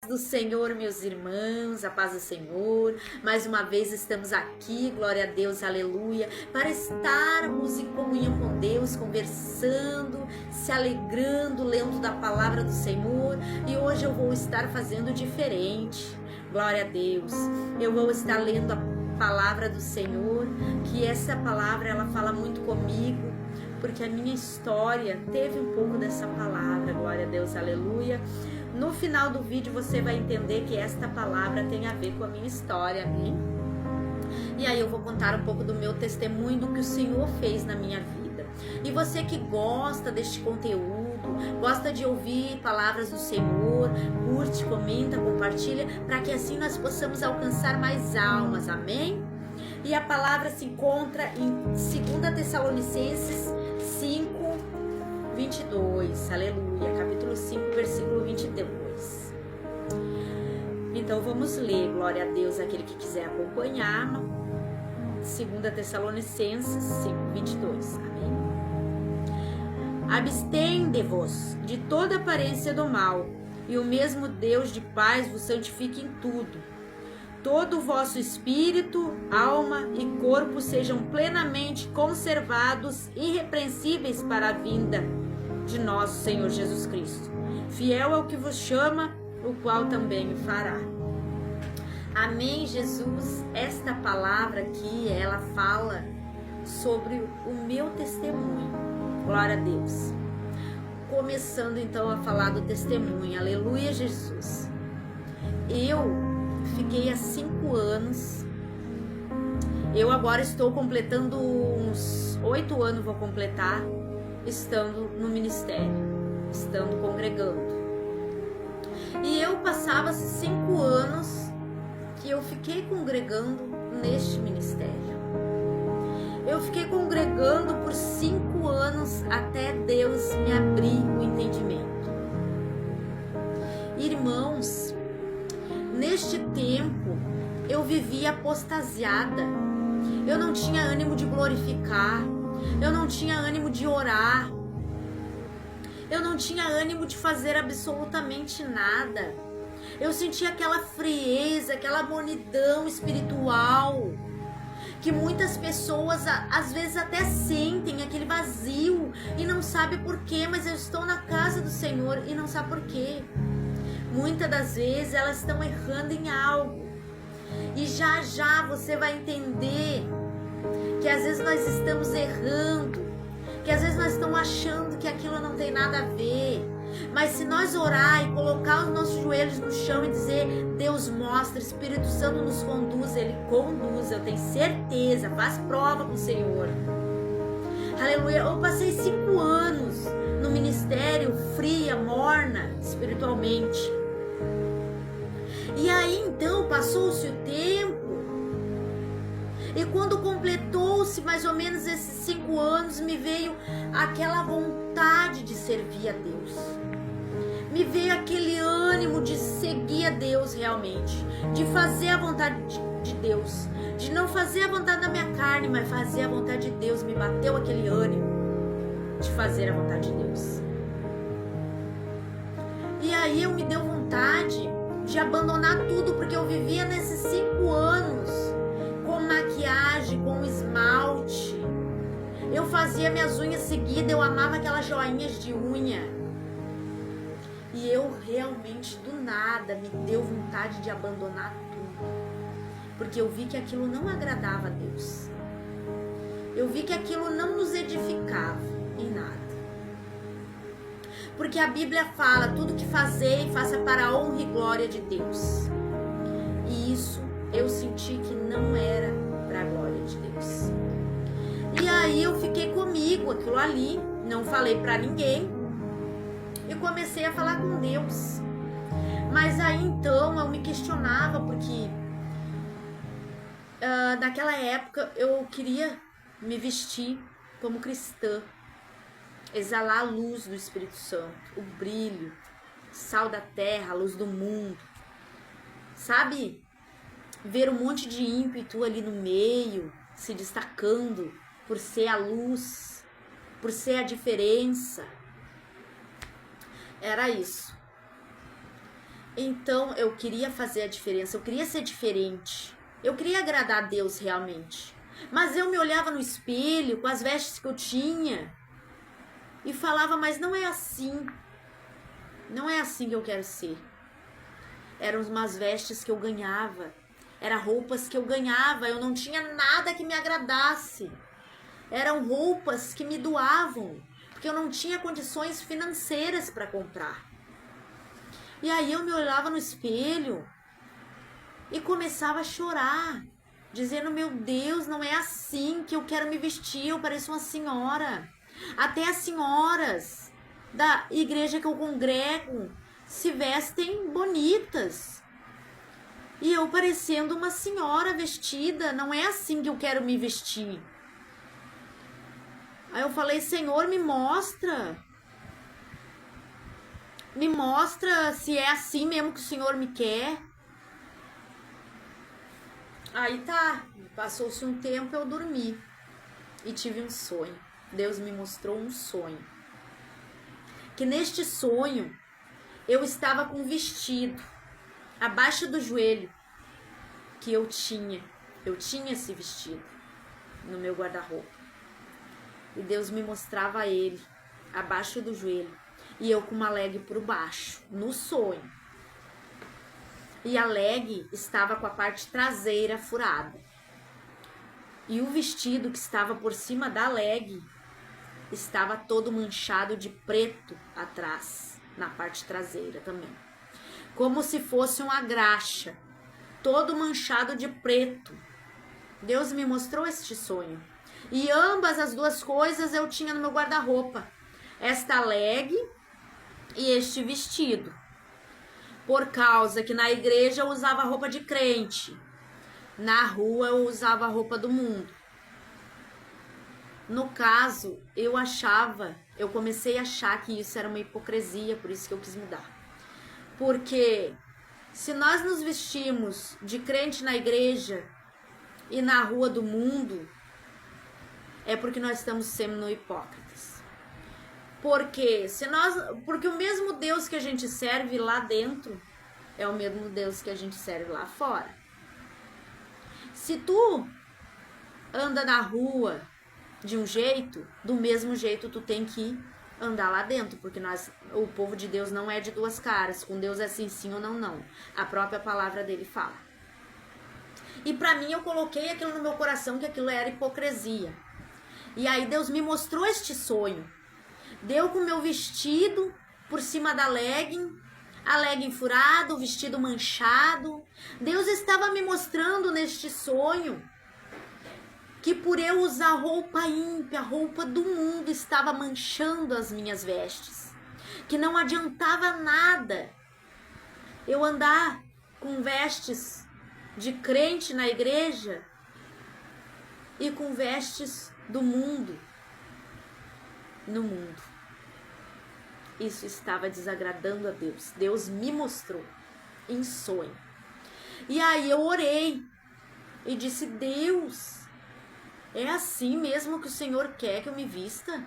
Do Senhor, meus irmãos, a paz do Senhor. Mais uma vez estamos aqui, glória a Deus, aleluia, para estarmos em comunhão com Deus, conversando, se alegrando, lendo da palavra do Senhor. E hoje eu vou estar fazendo diferente, glória a Deus. Eu vou estar lendo a palavra do Senhor, que essa palavra ela fala muito comigo, porque a minha história teve um pouco dessa palavra, glória a Deus, aleluia. No final do vídeo você vai entender que esta palavra tem a ver com a minha história, amém? E aí eu vou contar um pouco do meu testemunho, do que o Senhor fez na minha vida. E você que gosta deste conteúdo, gosta de ouvir palavras do Senhor, curte, comenta, compartilha, para que assim nós possamos alcançar mais almas, amém? E a palavra se encontra em 2 Tessalonicenses 5, 22, aleluia, capítulo 5, versículo 22. Então vamos ler, glória a Deus, aquele que quiser acompanhar, 2 Tessalonicenses 5, 22, amém? Abstende-vos de toda aparência do mal, e o mesmo Deus de paz vos santifique em tudo. Todo o vosso espírito, alma e corpo sejam plenamente conservados, irrepreensíveis para a vinda de nosso Senhor Jesus Cristo. Fiel é o que vos chama, o qual também o fará. Amém, Jesus. Esta palavra aqui, ela fala sobre o meu testemunho. Glória a Deus. Começando então a falar do testemunho. Aleluia, Jesus. Eu fiquei há 5 anos. Eu agora estou completando uns 8 anos, vou completar, estando no ministério, estando congregando. E eu passava 5 anos que eu fiquei congregando neste ministério. Eu fiquei congregando por 5 anos até Deus me abrir o entendimento. Irmãos, neste tempo eu vivia apostasiada. Eu não tinha ânimo de glorificar. Eu não tinha ânimo de orar. Eu não tinha ânimo de fazer absolutamente nada. Eu sentia aquela frieza, aquela mornidão espiritual, que muitas pessoas às vezes até sentem, aquele vazio, e não sabe por quê, mas eu estou na casa do Senhor e não sabe por quê. Muitas das vezes elas estão errando em algo, e já já você vai entender que às vezes nós estamos errando, que às vezes nós estamos achando que aquilo não tem nada a ver. Mas se nós orar e colocar os nossos joelhos no chão e dizer: Deus mostra, Espírito Santo nos conduz, Ele conduz, eu tenho certeza, faz prova com o Senhor. Aleluia. Eu passei 5 anos no ministério, fria, morna espiritualmente. E aí então passou-se o tempo, e quando completou-se mais ou menos esses 5 anos, me veio aquela vontade de servir a Deus. Me veio aquele ânimo de seguir a Deus realmente, de fazer a vontade de Deus, de não fazer a vontade da minha carne, mas fazer a vontade de Deus. Me bateu aquele ânimo de fazer a vontade de Deus. E aí eu me deu vontade de abandonar tudo, porque eu vivia nesses 5 anos com maquiagem, com esmalte. Eu fazia minhas unhas seguidas, eu amava aquelas joinhas de unha. E eu realmente, do nada, me deu vontade de abandonar tudo. Porque eu vi que aquilo não agradava a Deus. Eu vi que aquilo não nos edificava em nada. Porque a Bíblia fala: tudo que fazei, faça para a honra e glória de Deus. E isso eu senti que não era para a glória de Deus. E aí eu fiquei comigo, aquilo ali, não falei para ninguém, e comecei a falar com Deus. Mas aí então eu me questionava, porque naquela época eu queria me vestir como cristã, exalar a luz do Espírito Santo, o brilho, sal da terra, a luz do mundo, sabe? Ver um monte de ímpeto ali no meio, se destacando por ser a luz, por ser a diferença. Era isso. Então eu queria fazer a diferença, eu queria ser diferente, eu queria agradar a Deus realmente. Mas eu me olhava no espelho com as vestes que eu tinha e falava, mas não é assim, não é assim que eu quero ser. Eram umas vestes que eu ganhava, eram roupas que eu ganhava, eu não tinha nada que me agradasse. Eram roupas que me doavam, porque eu não tinha condições financeiras para comprar. E aí eu me olhava no espelho e começava a chorar, dizendo, meu Deus, não é assim que eu quero me vestir, eu pareço uma senhora. Até as senhoras da igreja que eu congrego se vestem bonitas. E eu parecendo uma senhora vestida, não é assim que eu quero me vestir. Aí eu falei, Senhor, me mostra se é assim mesmo que o Senhor me quer. Aí tá, passou-se um tempo, eu dormi e tive um sonho. Deus me mostrou um sonho. Que neste sonho eu estava com um vestido abaixo do joelho que eu tinha. Eu tinha esse vestido no meu guarda-roupa. E Deus me mostrava ele abaixo do joelho. E eu com uma leg por baixo, no sonho. E a leg estava com a parte traseira furada. E o vestido que estava por cima da leg estava todo manchado de preto atrás, na parte traseira também. Como se fosse uma graxa, todo manchado de preto. Deus me mostrou este sonho. E ambas as duas coisas eu tinha no meu guarda-roupa. Esta leg e este vestido. Por causa que na igreja eu usava roupa de crente. Na rua eu usava a roupa do mundo. No caso, eu comecei a achar que isso era uma hipocrisia, por isso que eu quis mudar. Porque se nós nos vestimos de crente na igreja e na rua do mundo, é porque nós estamos sendo hipócritas. Porque o mesmo Deus que a gente serve lá dentro é o mesmo Deus que a gente serve lá fora. Se tu anda na rua de um jeito, do mesmo jeito tu tem que andar lá dentro, porque o povo de Deus não é de duas caras, com Deus é sim ou não. A própria palavra dele fala. E pra mim eu coloquei aquilo no meu coração, que aquilo era hipocrisia. E aí Deus me mostrou este sonho. Deu com o meu vestido por cima da legging, a legging furada, o vestido manchado. Deus estava me mostrando neste sonho que por eu usar roupa ímpia, roupa do mundo, estava manchando as minhas vestes. Que não adiantava nada eu andar com vestes de crente na igreja e com vestes do mundo no mundo. Isso estava desagradando a Deus. Deus me mostrou em sonho. E aí eu orei e disse, Deus, é assim mesmo que o Senhor quer que eu me vista?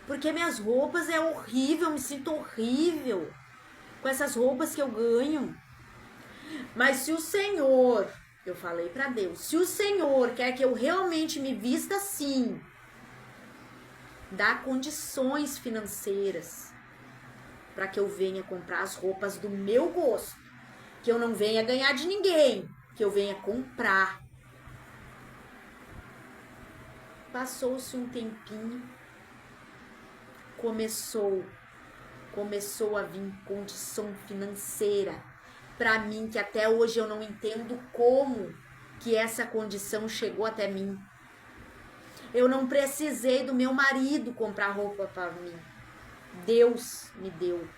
Porque minhas roupas é horrível, eu me sinto horrível com essas roupas que eu ganho. Mas se o Senhor, eu falei para Deus, se o Senhor quer que eu realmente me vista assim, dá condições financeiras para que eu venha comprar as roupas do meu gosto, que eu não venha ganhar de ninguém, que eu venha comprar. Passou-se um tempinho, começou a vir condição financeira para mim, que até hoje eu não entendo como que essa condição chegou até mim. Eu não precisei do meu marido comprar roupa para mim. Deus me deu.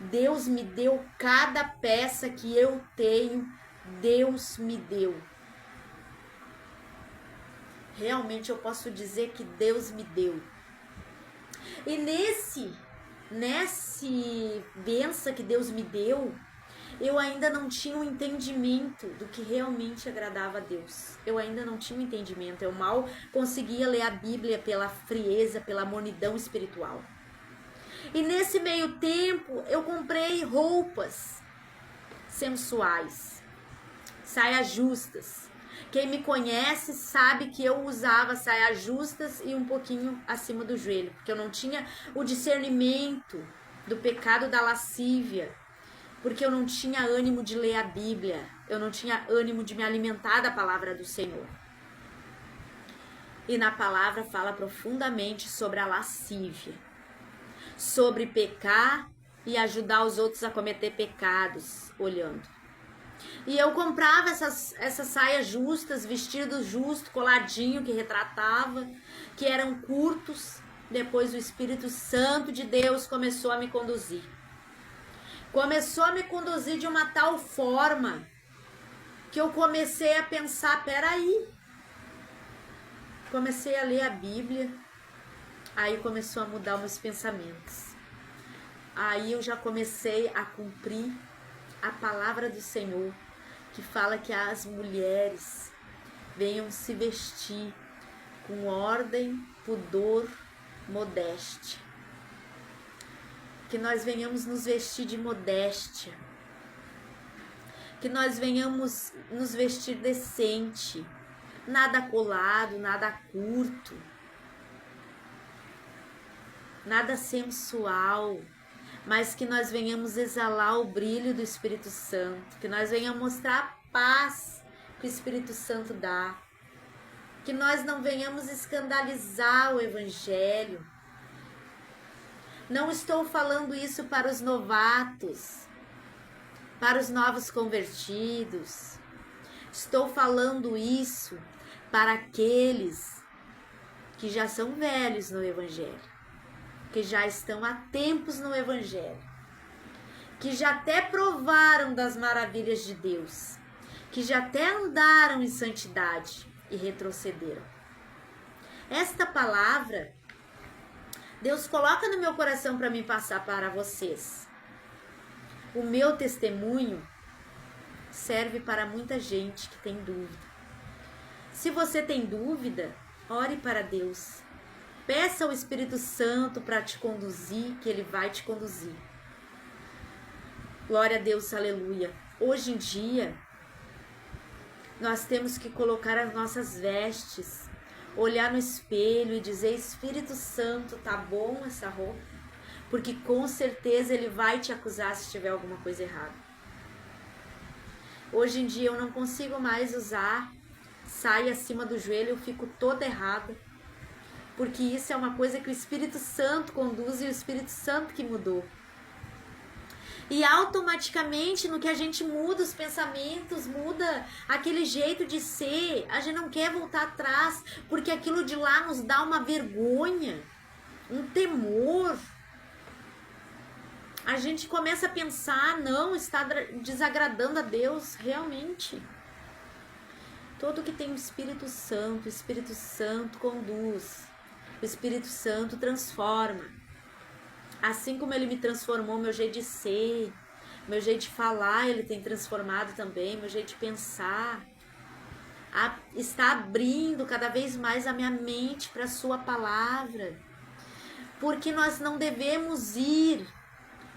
Deus me deu cada peça que eu tenho. Deus me deu. Realmente eu posso dizer que Deus me deu. E nesse benção que Deus me deu, eu ainda não tinha um entendimento do que realmente agradava a Deus. Eu ainda não tinha um entendimento. Eu mal conseguia ler a Bíblia pela frieza, pela mornidão espiritual. E nesse meio tempo eu comprei roupas sensuais, saias justas. Quem me conhece sabe que eu usava saias justas e um pouquinho acima do joelho, porque eu não tinha o discernimento do pecado da lascívia, porque eu não tinha ânimo de ler a Bíblia, eu não tinha ânimo de me alimentar da palavra do Senhor. E na palavra fala profundamente sobre a lascívia, sobre pecar e ajudar os outros a cometer pecados, olhando. E eu comprava essas saias justas, vestidos justos, coladinho, que retratava, que eram curtos. Depois o Espírito Santo de Deus começou a me conduzir. Começou a me conduzir de uma tal forma que eu comecei a pensar, peraí. Comecei a ler a Bíblia, aí começou a mudar meus pensamentos. Aí eu já comecei a cumprir a palavra do Senhor, que fala que as mulheres venham se vestir com ordem, pudor, modéstia. Que nós venhamos nos vestir de modéstia. Que nós venhamos nos vestir decente. Nada colado, nada curto. Nada sensual. Mas que nós venhamos exalar o brilho do Espírito Santo, que nós venhamos mostrar a paz que o Espírito Santo dá, que nós não venhamos escandalizar o Evangelho. Não estou falando isso para os novatos, para os novos convertidos. Estou falando isso para aqueles que já são velhos no Evangelho, que já estão há tempos no Evangelho, que já até provaram das maravilhas de Deus, que já até andaram em santidade e retrocederam. Esta palavra, Deus coloca no meu coração para me passar para vocês. O meu testemunho serve para muita gente que tem dúvida. Se você tem dúvida, ore para Deus. Peça ao Espírito Santo para te conduzir, que Ele vai te conduzir. Glória a Deus, aleluia. Hoje em dia, nós temos que colocar as nossas vestes, olhar no espelho e dizer, Espírito Santo, tá bom essa roupa? Porque com certeza Ele vai te acusar se tiver alguma coisa errada. Hoje em dia eu não consigo mais usar saia acima do joelho, eu fico toda errada. Porque isso é uma coisa que o Espírito Santo conduz e o Espírito Santo que mudou. E automaticamente, no que a gente muda os pensamentos, muda aquele jeito de ser, a gente não quer voltar atrás, porque aquilo de lá nos dá uma vergonha, um temor. A gente começa a pensar, não, está desagradando a Deus, realmente. Todo que tem o Espírito Santo conduz. O Espírito Santo transforma. Assim como Ele me transformou, meu jeito de ser, meu jeito de falar, Ele tem transformado também, meu jeito de pensar. Está abrindo cada vez mais a minha mente para a sua palavra. Porque nós não devemos ir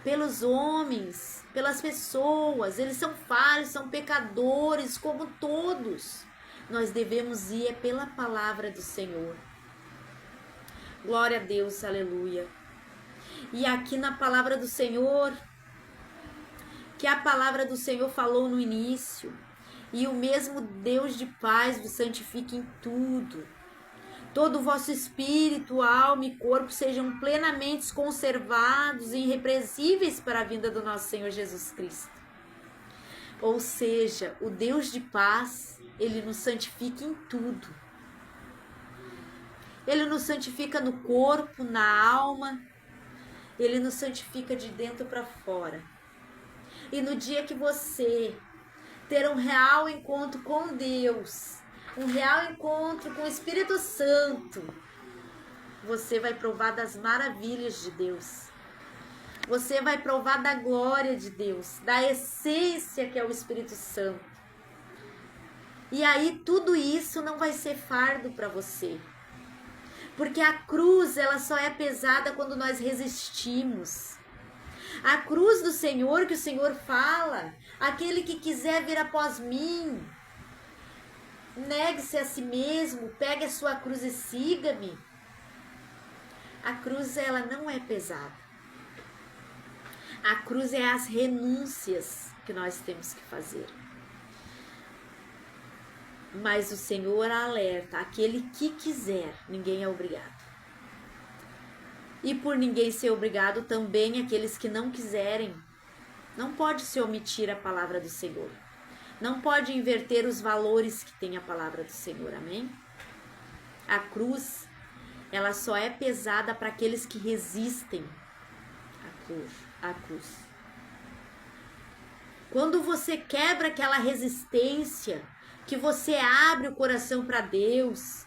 pelos homens, pelas pessoas. Eles são falhos, são pecadores, como todos. Nós devemos ir pela palavra do Senhor. Glória a Deus, aleluia. E aqui na palavra do Senhor, que a palavra do Senhor falou no início, e o mesmo Deus de paz vos santifique em tudo. Todo o vosso espírito, alma e corpo sejam plenamente conservados e irrepreensíveis para a vinda do nosso Senhor Jesus Cristo. Ou seja, o Deus de paz, Ele nos santifica em tudo. Ele nos santifica no corpo, na alma. Ele nos santifica de dentro para fora. E no dia que você ter um real encontro com Deus, um real encontro com o Espírito Santo, você vai provar das maravilhas de Deus. Você vai provar da glória de Deus, da essência que é o Espírito Santo. E aí tudo isso não vai ser fardo para você. Porque a cruz, ela só é pesada quando nós resistimos. A cruz do Senhor, que o Senhor fala, aquele que quiser vir após mim, negue-se a si mesmo, pegue a sua cruz e siga-me. A cruz, ela não é pesada. A cruz é as renúncias que nós temos que fazer. Mas o Senhor alerta, aquele que quiser, ninguém é obrigado. E por ninguém ser obrigado, também aqueles que não quiserem. Não pode se omitir a palavra do Senhor. Não pode inverter os valores que tem a palavra do Senhor, amém? A cruz, ela só é pesada para aqueles que resistem à cruz. Quando você quebra aquela resistência, que você abre o coração para Deus,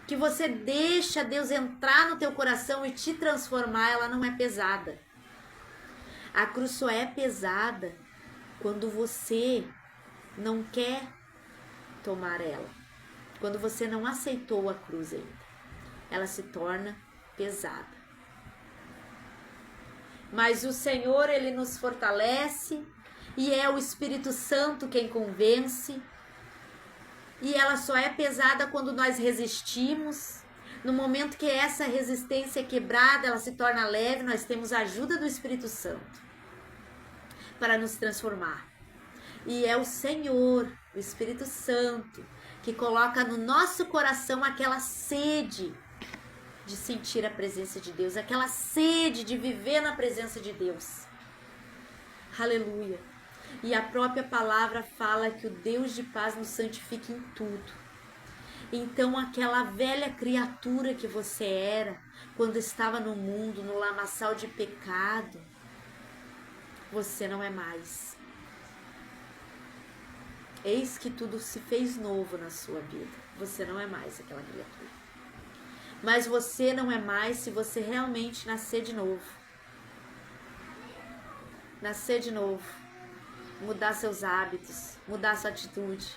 que você deixa Deus entrar no teu coração e te transformar, ela não é pesada. A cruz só é pesada quando você não quer tomar ela. Quando você não aceitou a cruz ainda. Ela se torna pesada. Mas o Senhor, Ele nos fortalece e é o Espírito Santo quem convence. E ela só é pesada quando nós resistimos. No momento que essa resistência é quebrada, ela se torna leve, nós temos a ajuda do Espírito Santo para nos transformar. E é o Senhor, o Espírito Santo, que coloca no nosso coração aquela sede de sentir a presença de Deus, aquela sede de viver na presença de Deus. Aleluia. E a própria palavra fala que o Deus de paz nos santifica em tudo. Então aquela velha criatura que você era, quando estava no mundo, no lamaçal de pecado, você não é mais. Eis que tudo se fez novo na sua vida. Você não é mais aquela criatura. Mas você não é mais se você realmente nascer de novo. Nascer de novo. Mudar seus hábitos. Mudar sua atitude.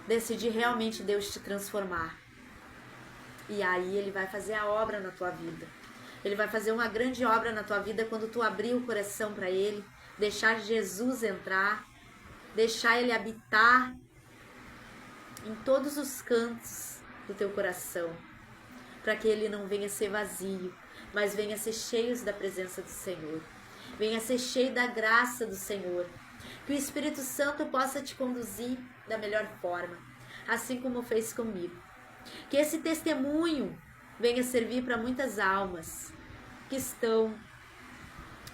Decidir realmente Deus te transformar. E aí Ele vai fazer a obra na tua vida. Ele vai fazer uma grande obra na tua vida quando tu abrir o coração para Ele. Deixar Jesus entrar. Deixar Ele habitar em todos os cantos do teu coração, para que Ele não venha ser vazio, mas venha ser cheio da presença do Senhor, venha ser cheio da graça do Senhor, que o Espírito Santo possa te conduzir da melhor forma, assim como fez comigo. Que esse testemunho venha servir para muitas almas que estão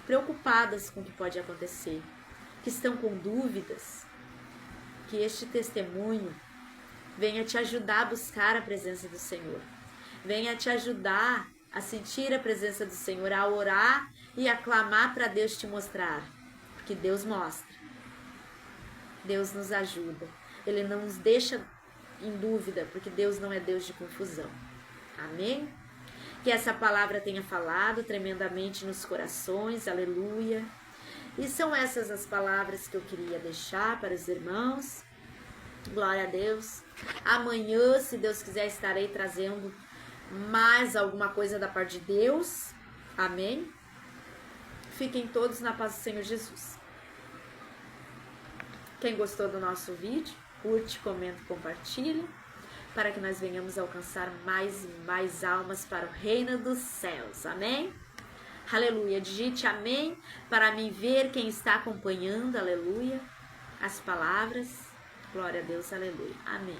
preocupadas com o que pode acontecer, que estão com dúvidas, que este testemunho venha te ajudar a buscar a presença do Senhor, venha te ajudar a sentir a presença do Senhor, a orar e a clamar para Deus te mostrar, porque Deus mostra, Deus nos ajuda, Ele não nos deixa em dúvida, porque Deus não é Deus de confusão, amém? Que essa palavra tenha falado tremendamente nos corações, aleluia. E são essas as palavras que eu queria deixar para os irmãos. Glória a Deus. Amanhã, se Deus quiser, estarei trazendo mais alguma coisa da parte de Deus. Amém? Fiquem todos na paz do Senhor Jesus. Quem gostou do nosso vídeo, curte, comenta e compartilha, para que nós venhamos alcançar mais e mais almas para o reino dos céus. Amém? Aleluia, digite amém para mim ver quem está acompanhando, aleluia, as palavras, glória a Deus, aleluia, amém.